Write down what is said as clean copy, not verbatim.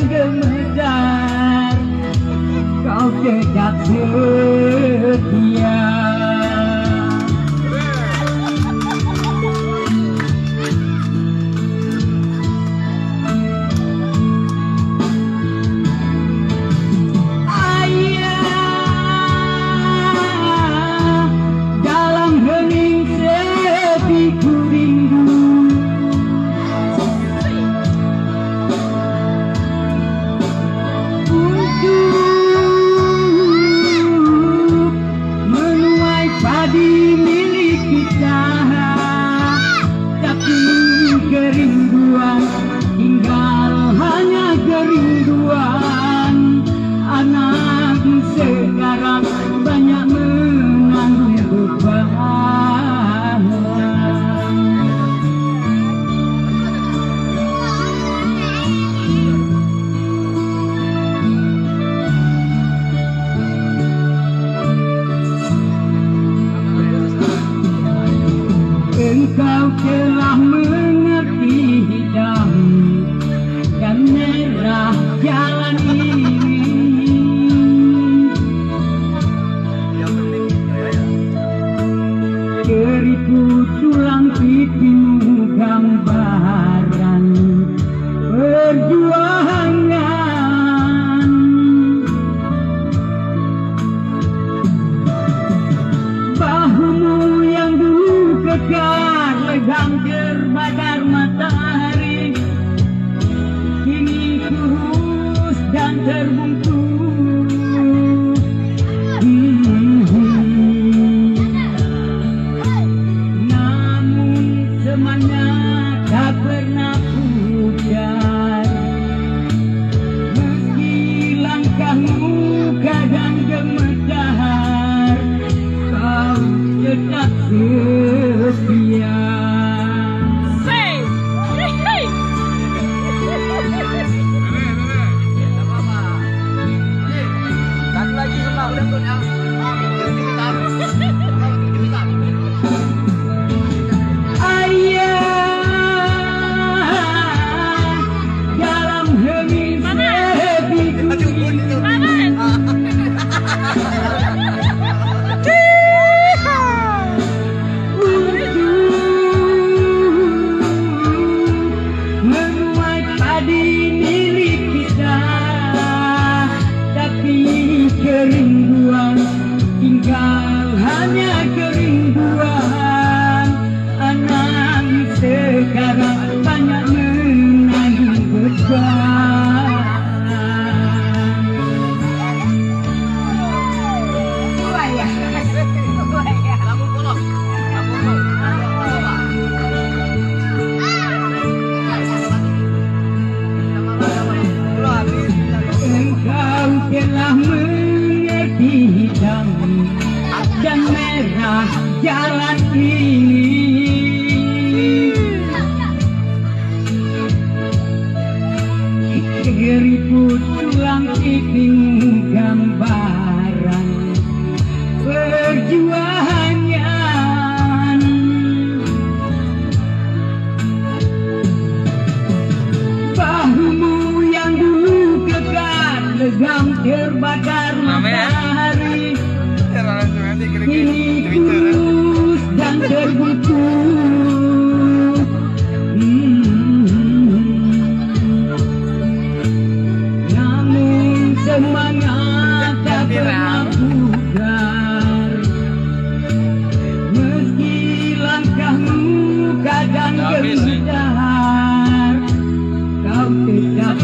gemetar, kau tetap setia. Kerinduan tinggal hanya kerinduan. Anak sekarang banyak menanggung beban. Engkau telah mengerti hitam dan merah jalan ini. Keriput tulang pipimu gambaran perjuangan. Bahumu yang dulu kekar legam terbakar matahari, kini kurus dan terbungkus. Namun semangat tak pernah pudar, meski langkahmu kadang gemetar, kau tetap setia. Kerinduan tinggal hanya kerinduan. Anak sekarang banyak menanggung beban. Engkau telah mengerti hitam dan merah jalan ini. Keriput tulang pipimu gambaran perjuangan. Bahumu yang dulu kekar legam terbakar matahari, kini kurus dan terbungkus. Namun semangat tak pernah pudar, meski langkahmu kadang gemetar, kau tetap